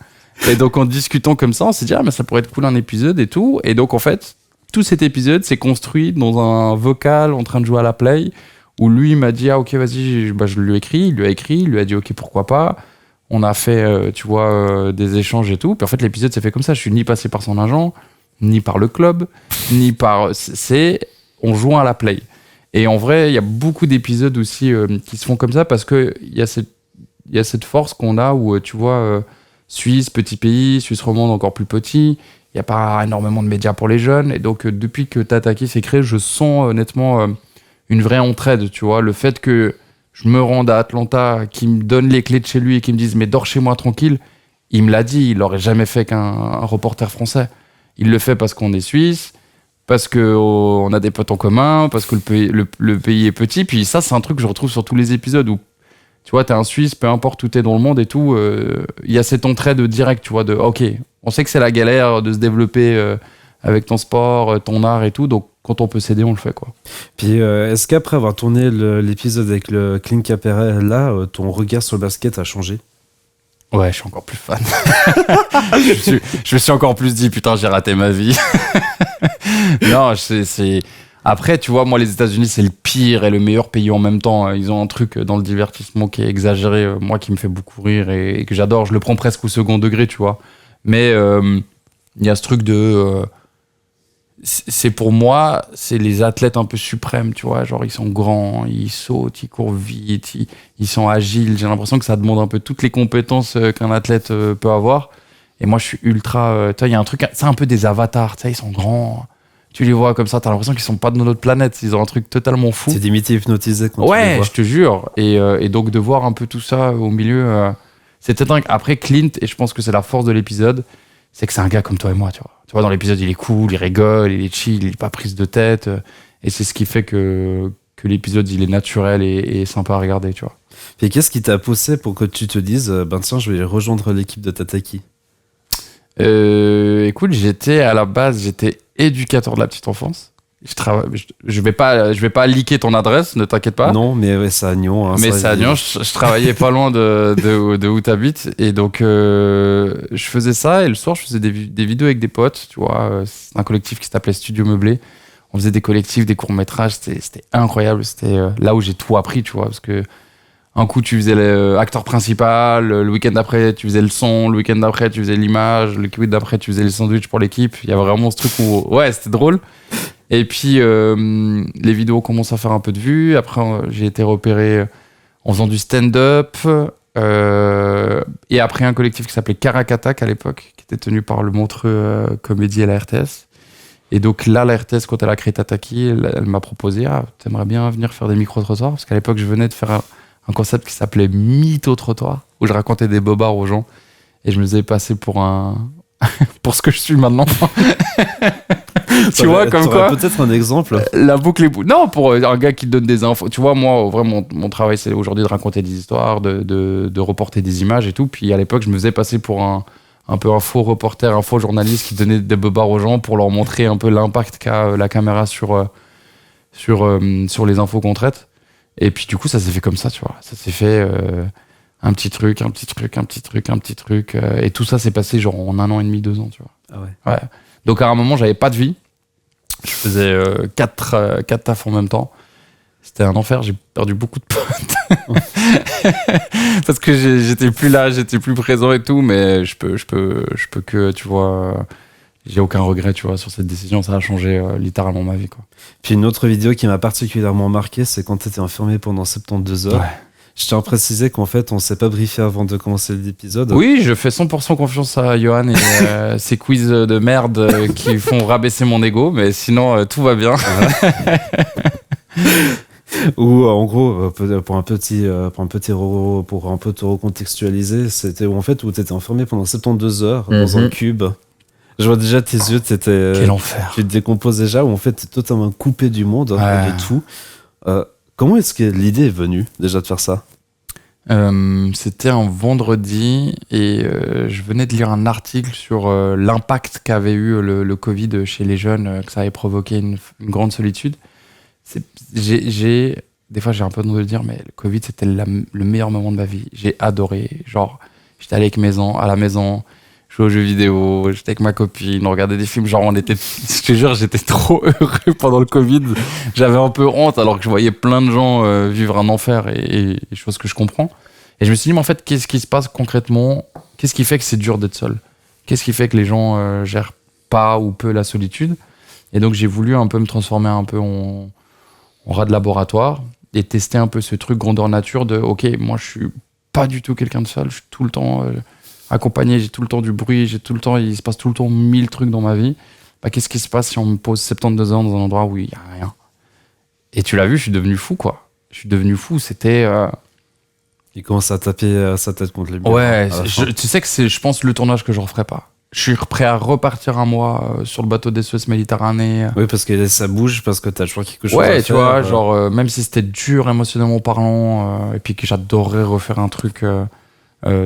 Et donc en discutant comme ça, on s'est dit ah mais ça pourrait être cool un épisode et tout. Et donc en fait, tout cet épisode s'est construit dans un vocal en train de jouer à la play où lui m'a dit ah ok vas-y, je lui ai écrit, il lui a dit ok pourquoi pas. On a fait tu vois des échanges et tout. Puis en fait l'épisode s'est fait comme ça. Je suis ni passé par son agent, ni par le club, ni par on joue à la play. Et en vrai, il y a beaucoup d'épisodes aussi qui se font comme ça parce que il y a cette force qu'on a où tu vois Suisse, petit pays, Suisse romande encore plus petit. Il n'y a pas énormément de médias pour les jeunes. Et donc, depuis que Tataki s'est créé, je sens honnêtement une vraie entraide, tu vois. Le fait que je me rende à Atlanta, qu'il me donne les clés de chez lui et qu'il me dise « Mais dors chez moi tranquille », il me l'a dit, il l'aurait jamais fait qu'un reporter français. Il le fait parce qu'on est suisse, parce qu'on a des potes en commun, parce que le pays est petit. Puis ça, c'est un truc que je retrouve sur tous les épisodes où tu vois, t'es un Suisse, peu importe où t'es dans le monde et tout, y a cette entraide direct, tu vois, de ok, on sait que c'est la galère de se développer avec ton sport, ton art et tout, donc quand on peut s'aider, on le fait, quoi. Puis est-ce qu'après avoir tourné l'épisode avec le Clint Capella, là, ton regard sur le basket a changé? Ouais, je suis encore plus fan. je me suis encore plus dit, putain, j'ai raté ma vie. Non, c'est... Après, tu vois, moi, les États-Unis, c'est le pire et le meilleur pays en même temps. Ils ont un truc dans le divertissement qui est exagéré, moi, qui me fait beaucoup rire et que j'adore. Je le prends presque au second degré, tu vois. Mais il y a ce truc de... c'est pour moi, c'est les athlètes un peu suprêmes, tu vois. Genre, ils sont grands, ils sautent, ils courent vite, ils sont agiles. J'ai l'impression que ça demande un peu toutes les compétences qu'un athlète peut avoir. Et moi, je suis ultra... tu vois, il y a un truc... C'est un peu des avatars, tu sais, ils sont grands... Tu les vois comme ça, t'as l'impression qu'ils sont pas de notre planète. Ils ont un truc totalement fou. C'est limite hypnotisé quand tu les vois. Ouais, je te jure. Et donc de voir un peu tout ça au milieu, c'était dingue. Après Clint, et je pense que c'est la force de l'épisode, c'est que c'est un gars comme toi et moi, tu vois. Tu vois, dans l'épisode, il est cool, il rigole, il est chill, il est pas prise de tête. Et c'est ce qui fait que l'épisode, il est naturel et sympa à regarder, tu vois. Et qu'est-ce qui t'a poussé pour que tu te dises, ben tiens, je vais rejoindre l'équipe de Tataki? Écoute, à la base, j'étais éducateur de la petite enfance. Je vais pas leaker ton adresse, ne t'inquiète pas. Non, mais ouais, c'est à Nyon. Hein, mais c'est à Nyon, je travaillais pas loin de où t'habites. Et donc, je faisais ça. Et le soir, je faisais des vidéos avec des potes. Tu vois, c'est un collectif qui s'appelait Studio Meublé. On faisait des collectifs, des courts-métrages. C'était incroyable. C'était là où j'ai tout appris, tu vois. Parce que un coup, tu faisais l'acteur principal. Le week-end d'après, tu faisais le son. Le week-end d'après, tu faisais l'image. Le week-end d'après, tu faisais les sandwichs pour l'équipe. Il y a vraiment ce truc où... Ouais, c'était drôle. Et puis, les vidéos commencent à faire un peu de vues. Après, j'ai été repéré en faisant du stand-up. Et après, un collectif qui s'appelait Caracatak à l'époque, qui était tenu par le Montreux Comédie à la RTS. Et donc là, la RTS, quand elle a créé Tataki, elle m'a proposé « Ah, t'aimerais bien venir faire des micro-trottoirs ?» Parce qu'à l'époque, je venais de faire un concept qui s'appelait Mytho-trottoir, où je racontais des bobards aux gens. Et je me faisais passer pour pour ce que je suis maintenant. Tu vois, comme quoi. Peut-être un exemple. La boucle est non, pour un gars qui te donne des infos. Tu vois, moi, vraiment, mon travail, c'est aujourd'hui de raconter des histoires, de reporter des images et tout. Puis à l'époque, je me faisais passer pour un peu un faux reporter, un faux journaliste qui donnait des bobards aux gens pour leur montrer un peu l'impact qu'a la caméra sur les infos qu'on traite. Et puis du coup, ça s'est fait comme ça, tu vois. Ça s'est fait un petit truc. Et tout ça s'est passé genre en 1 an et demi, 2 ans, tu vois. Ah ouais. Ouais. Donc à un moment, j'avais pas de vie. Je faisais 4 tafs en même temps. C'était un enfer, j'ai perdu beaucoup de potes. Parce que j'étais plus là, j'étais plus présent et tout, mais je peux que, tu vois... J'ai aucun regret, tu vois, sur cette décision. Ça a changé littéralement ma vie, quoi. Puis une autre vidéo qui m'a particulièrement marqué, c'est quand tu étais enfermé pendant 72 heures. Ouais. Je tiens à préciser qu'en fait, on s'est pas briefé avant de commencer l'épisode. Oui, je fais 100% confiance à Johan et ses quiz de merde qui font rabaisser mon ego, mais sinon, tout va bien. Ou en gros, pour un peu te recontextualiser, c'était où tu étais enfermé pendant 72 heures dans un cube. Je vois déjà tes yeux, quel enfer. Tu te décomposes déjà, où en fait, t'es totalement coupé du monde, de tout. Comment est-ce que l'idée est venue, déjà, de faire ça ? C'était un vendredi et je venais de lire un article sur l'impact qu'avait eu le Covid chez les jeunes, que ça avait provoqué une grande solitude. Des fois, j'ai un peu honte de le dire, mais le Covid, c'était le meilleur moment de ma vie. J'ai adoré. Genre, j'étais allé à la maison, jouer aux jeux vidéo, j'étais avec ma copine, on regardait des films. Genre, je te jure, j'étais trop heureux pendant le Covid. J'avais un peu honte, alors que je voyais plein de gens vivre un enfer et choses que je comprends. Et je me suis dit, mais en fait, qu'est-ce qui se passe concrètement? Qu'est-ce qui fait que c'est dur d'être seul? Qu'est-ce qui fait que les gens gèrent pas ou peu la solitude? Et donc, j'ai voulu un peu me transformer un peu en rat de laboratoire et tester un peu ce truc grandeur nature de ok, moi je suis pas du tout quelqu'un de seul, je suis tout le temps accompagné, j'ai tout le temps du bruit, il se passe tout le temps 1000 trucs dans ma vie. Bah, qu'est-ce qui se passe si on me pose 72 ans dans un endroit où il y a rien? Et tu l'as vu, je suis devenu fou, quoi. Je suis devenu fou, c'était... Il commence à taper sa tête contre les murs. Ouais, tu sais que c'est, je pense, le tournage que je referai pas. Je suis prêt à repartir un mois sur le bateau d'SOS Méditerranée. Oui, parce que ça bouge, parce que t'as toujours quelque chose à faire. Ouais, tu vois, genre, même si c'était dur émotionnellement parlant, et puis que j'adorerais refaire un truc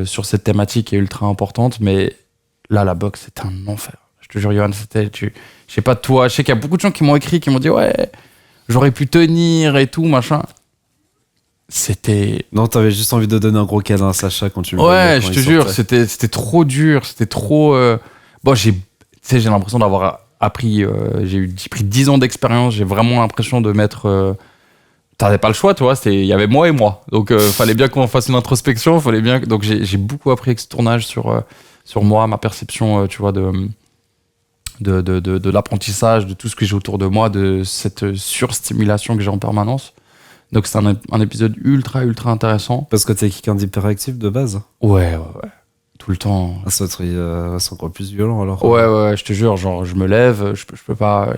sur cette thématique qui est ultra importante, mais là, la boxe, c'était un enfer. Je te jure, Yoann, je sais pas toi, je sais qu'il y a beaucoup de gens qui m'ont écrit, qui m'ont dit, ouais, j'aurais pu tenir et tout, machin. C'était... Non, t'avais juste envie de donner un gros câlin à Sacha quand tu me Ouais, je te jure, c'était trop dur, c'était trop... Bon, j'ai l'impression d'avoir appris... j'ai pris 10 ans d'expérience, j'ai vraiment l'impression de mettre... T'avais pas le choix, tu vois, il y avait moi et moi. Donc, fallait bien qu'on fasse une introspection, donc j'ai beaucoup appris avec ce tournage sur moi, ma perception, tu vois, de l'apprentissage, de tout ce que j'ai autour de moi, de cette surstimulation que j'ai en permanence. Donc c'est un épisode ultra intéressant. Parce que t'es quelqu'un d'hyperactif de base? Ouais. Tout le temps. Ah, ça c'est encore plus violent alors. Ouais, je te jure, genre je me lève, je peux pas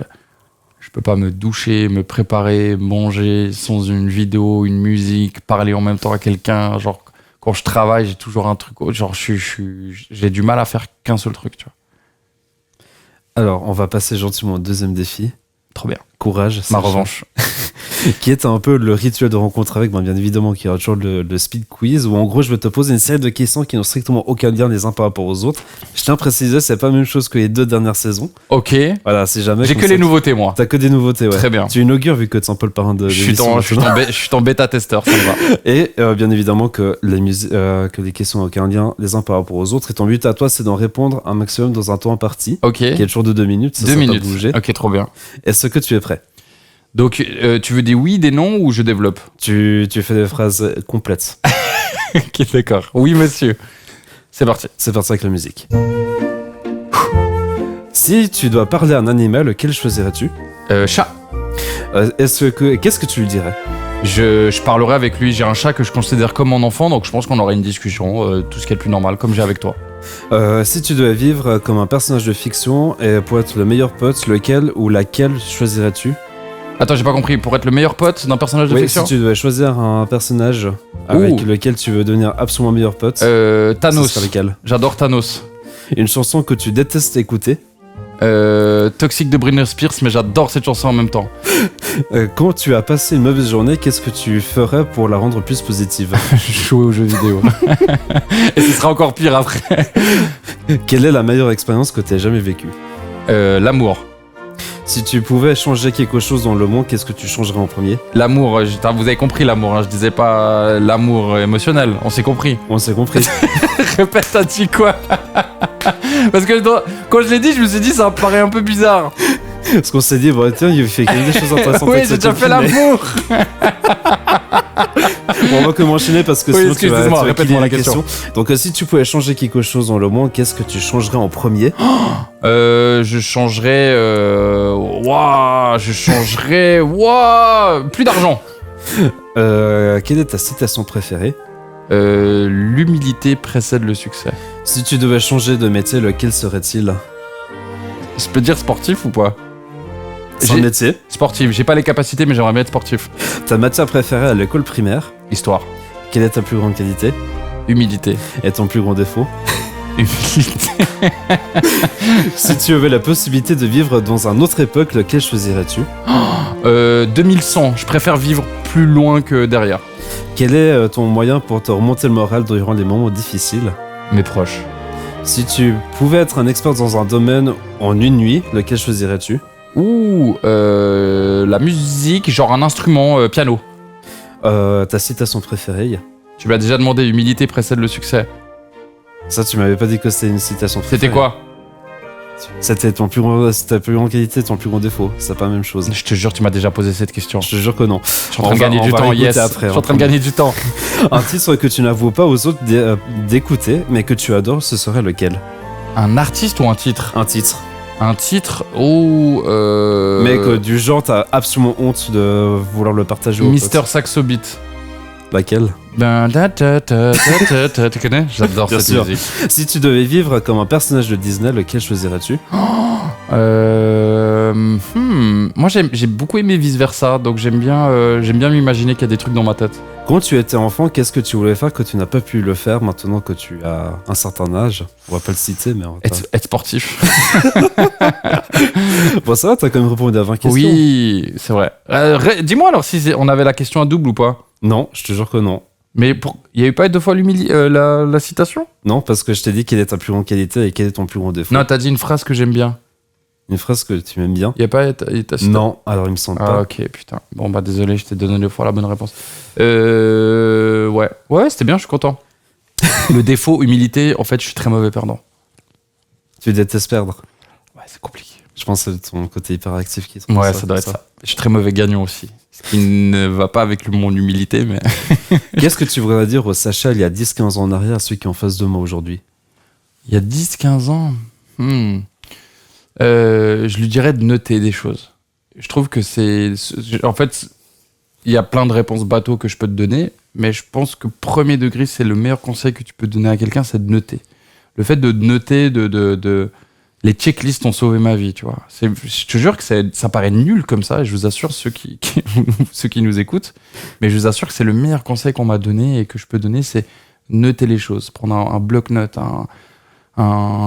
me doucher, me préparer, manger sans une vidéo, une musique, parler en même temps à quelqu'un. Genre quand je travaille, j'ai toujours un truc, genre j'ai du mal à faire qu'un seul truc, tu vois. Alors, on va passer gentiment au deuxième défi. Trop bien. Courage. Ma revanche. Qui est un peu le rituel de rencontre avec, bien évidemment, qui y aura toujours le speed quiz, où en gros, je vais te poser une série de questions qui n'ont strictement aucun lien les uns par rapport aux autres. Je tiens à préciser, c'est pas la même chose que les 2 dernières saisons. Ok. Voilà, si jamais. J'ai que les nouveautés, moi. T'as que des nouveautés, ouais. Très bien. Tu inaugures vu que tu es un peu le parrain de l'émission. Je suis en bêta-testeur, ça me va. Et bien évidemment que les questions n'ont aucun lien les uns par rapport aux autres. Et ton but à toi, c'est d'en répondre un maximum dans un temps imparti. Ok. Qui est toujours de 2 minutes. Ça 2 minutes. Pas bouger. Ok, trop bien. Est-ce que tu es prêt? Donc, tu veux des oui, des non ou je développe? Tu fais des phrases complètes. Ok, d'accord. Oui, monsieur. C'est parti. C'est parti avec la musique. Si tu dois parler à un animal, lequel choisirais-tu? Chat. Qu'est-ce que tu lui dirais? Je parlerai avec lui. J'ai un chat que je considère comme mon enfant, donc je pense qu'on aurait une discussion, tout ce qui est le plus normal, comme j'ai avec toi. Si tu devais vivre comme un personnage de fiction et pour être le meilleur pote, lequel ou laquelle choisirais-tu? Attends, j'ai pas compris. Pour être le meilleur pote d'un personnage de fiction? Si tu devais choisir un personnage avec lequel tu veux devenir absolument meilleur pote, Thanos. Lequel? J'adore Thanos. Une chanson que tu détestes écouter? Toxic de Britney Spears, mais j'adore cette chanson en même temps. Quand tu as passé une mauvaise journée, qu'est-ce que tu ferais pour la rendre plus positive? Jouer aux jeux vidéo. Et ce sera encore pire après. Quelle est la meilleure expérience que tu aies jamais vécue? L'amour. Si tu pouvais changer quelque chose dans le monde, qu'est-ce que tu changerais en premier? L'amour, vous avez compris l'amour, hein, je disais pas l'amour émotionnel, on s'est compris. On s'est compris. Répète, t'as dit quoi? Parce que quand je l'ai dit, je me suis dit ça me paraît un peu bizarre. Parce qu'on s'est dit, bon tiens, il fait des choses intéressantes. Oui, j'ai déjà fait l'amour. Bon, on va que m'enchaîner parce que sinon tu vas répète-moi la question. Donc si tu pouvais changer quelque chose dans le monde, qu'est-ce que tu changerais en premier? Je changerais... plus d'argent. Quelle est ta citation préférée? L'humilité précède le succès. Si tu devais changer de métier, lequel serait-il? Je peux dire sportif ou pas? C'est un métier. Sportif, j'ai pas les capacités mais j'aimerais bien être sportif. Ta matière préférée à l'école primaire? Histoire. Quelle est ta plus grande qualité? Humilité. Et ton plus grand défaut? Humilité. Si tu avais la possibilité de vivre dans une autre époque, lequel choisirais-tu? 2100, je préfère vivre plus loin que derrière. Quel est ton moyen pour te remonter le moral durant les moments difficiles? Mes proches. Si tu pouvais être un expert dans un domaine en une nuit, lequel choisirais-tu? Ou la musique, genre un instrument, piano. Ta citation préférée? Tu m'as déjà demandé, humilité précède le succès. Ça, tu m'avais pas dit que c'était une citation préférée. C'était quoi? C'était ta plus grande qualité, ton plus grand défaut. C'est pas la même chose. Je te jure, tu m'as déjà posé cette question. Je te jure que non. Je suis en train de gagner du temps, yes. Après, je suis en train de gagner du temps. Un titre que tu n'avoues pas aux autres d'écouter, mais que tu adores, ce serait lequel? Un artiste ou un titre? Un titre. Un titre ou... Mais que du genre, t'as absolument honte de vouloir le partager aux Mister Saxo Beat. Laquelle? Tu connais? J'adore cette musique. Si tu devais vivre comme un personnage de Disney, lequel choisirais-tu? Moi j'ai beaucoup aimé Vice Versa, donc j'aime bien m'imaginer qu'il y a des trucs dans ma tête. Quand tu étais enfant, qu'est-ce que tu voulais faire que tu n'as pas pu le faire maintenant que tu as un certain âge? On va pas le citer, mais... Être sportif. Bon, ça va, t'as quand même répondu à 20 questions. Oui, c'est vrai. Dis-moi alors si on avait la question à double ou pas? Non, je te jure que non. Mais il y a eu pas deux fois la citation? Non, parce que je t'ai dit quelle est ta plus grande qualité et quel est ton plus grand défaut. Non, t'as dit une phrase que j'aime bien. Une phrase que tu m'aimes bien? Il y a pas Non, alors il me semble pas. Ah ok, putain. Bon bah désolé, je t'ai donné deux fois la bonne réponse. Ouais, c'était bien, je suis content. Le défaut, humilité, en fait, je suis très mauvais perdant. Tu détestes perdre? Ouais, c'est compliqué. Je pense que c'est ton côté hyperactif qui est... Ouais, ça doit être ça. Je suis très mauvais gagnant aussi. Ce qui ne va pas avec mon humilité, mais... Qu'est-ce que tu voudrais dire au Sacha il y a 10-15 ans en arrière à ceux qui sont en face de moi aujourd'hui? Il y a 10-15 ans je lui dirais de noter des choses. Je trouve que c'est... En fait, il y a plein de réponses bateau que je peux te donner, mais je pense que premier degré, c'est le meilleur conseil que tu peux donner à quelqu'un, c'est de noter. Le fait de noter, les checklists ont sauvé ma vie, tu vois. Je te jure que ça paraît nul comme ça, et je vous assure, ceux qui nous écoutent, mais je vous assure que c'est le meilleur conseil qu'on m'a donné et que je peux donner, c'est noter les choses. Prendre un bloc-notes,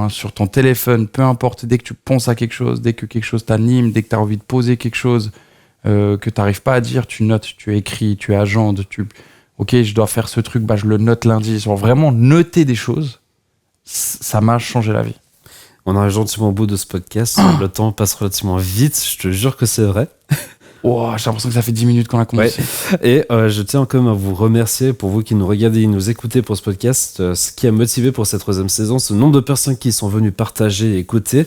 sur ton téléphone, peu importe, dès que tu penses à quelque chose, dès que quelque chose t'anime, dès que tu as envie de poser quelque chose que tu n'arrives pas à dire, tu notes, tu écris, tu agendes, ok, je dois faire ce truc, bah je le note lundi. Genre vraiment noter des choses, ça m'a changé la vie. On arrive gentiment au bout de ce podcast. Le temps passe relativement vite, je te jure que c'est vrai. Oh, j'ai l'impression que ça fait 10 minutes qu'on a commencé. Ouais. Et je tiens quand même à vous remercier pour vous qui nous regardez et nous écoutez pour ce podcast. Ce qui a motivé pour cette 3e saison, ce nombre de personnes qui sont venues partager et écouter,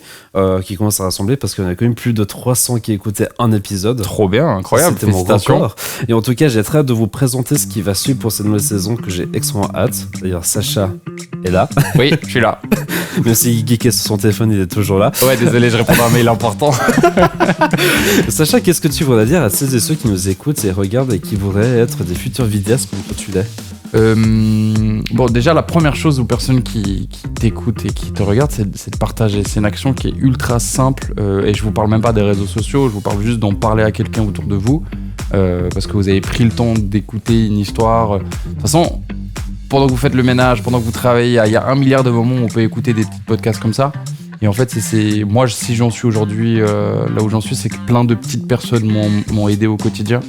qui commencent à rassembler, parce qu'il y en a quand même plus de 300 qui écoutaient un épisode. Trop bien, incroyable. C'était mon record. Et en tout cas, j'ai très hâte de vous présenter ce qui va suivre pour cette nouvelle saison que j'ai extrêmement hâte. D'ailleurs, Sacha est là. Oui, je suis là. Même s'il geekait sur son téléphone, il est toujours là. Ouais, désolé, je réponds à un mail important. Sacha, qu'est-ce que tu voudrais dire à celles et ceux qui nous écoutent et regardent et qui voudraient être des futurs vidéastes comme toi tu l'es? Bon, déjà, la première chose aux personnes qui t'écoutent et qui te regardent, c'est de partager. C'est une action qui est ultra simple et je vous parle même pas des réseaux sociaux, je vous parle juste d'en parler à quelqu'un autour de vous parce que vous avez pris le temps d'écouter une histoire. De toute façon, pendant que vous faites le ménage, pendant que vous travaillez, il y a 1 milliard de moments où on peut écouter des petits podcasts comme ça. Et en fait, moi, si j'en suis aujourd'hui là où j'en suis, c'est que plein de petites personnes m'ont aidé au quotidien.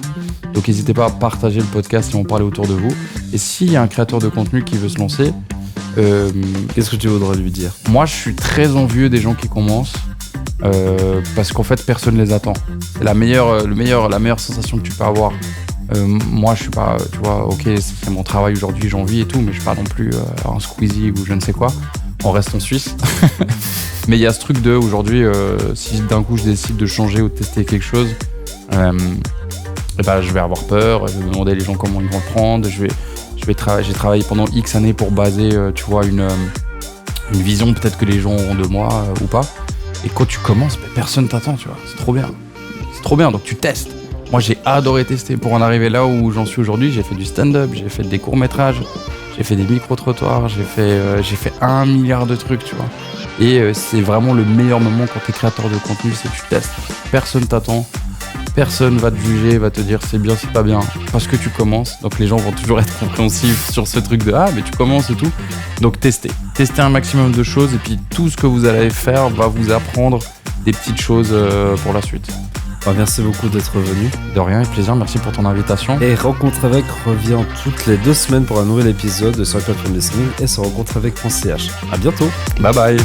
Donc n'hésitez pas à partager le podcast et en parler autour de vous. Et s'il y a un créateur de contenu qui veut se lancer, qu'est-ce que tu voudrais lui dire? Moi, je suis très envieux des gens qui commencent parce qu'en fait, personne les attend. C'est la meilleure sensation que tu peux avoir. Moi, je suis pas, tu vois, ok, c'est mon travail aujourd'hui, j'en vis et tout, mais je suis pas non plus un Squeezie ou je ne sais quoi. On reste en Suisse. Mais il y a ce truc de, aujourd'hui, si d'un coup je décide de changer ou de tester quelque chose, et ben, je vais avoir peur, je vais me demander les gens comment ils vont le prendre, j'ai travaillé pendant X années pour baser, tu vois, une vision peut-être que les gens auront de moi ou pas. Et quand tu commences, personne t'attend, tu vois, c'est trop bien. C'est trop bien, donc tu testes. Moi, j'ai adoré tester pour en arriver là où j'en suis aujourd'hui. J'ai fait du stand-up, j'ai fait des courts-métrages, j'ai fait des micro-trottoirs, j'ai fait 1 milliard de trucs, tu vois. Et c'est vraiment le meilleur moment quand t'es créateur de contenu, c'est que tu testes. Personne t'attend, personne va te juger, va te dire c'est bien, c'est pas bien, parce que tu commences. Donc les gens vont toujours être compréhensifs sur ce truc de ah mais tu commences et tout. Donc testez un maximum de choses et puis tout ce que vous allez faire va vous apprendre des petites choses pour la suite. Merci beaucoup d'être venu. De rien, avec plaisir, merci pour ton invitation. Et Rencontre avec revient toutes les 2 semaines pour un nouvel épisode sur la plateforme de streaming et sur rencontreavec.ch. À bientôt. Bye bye.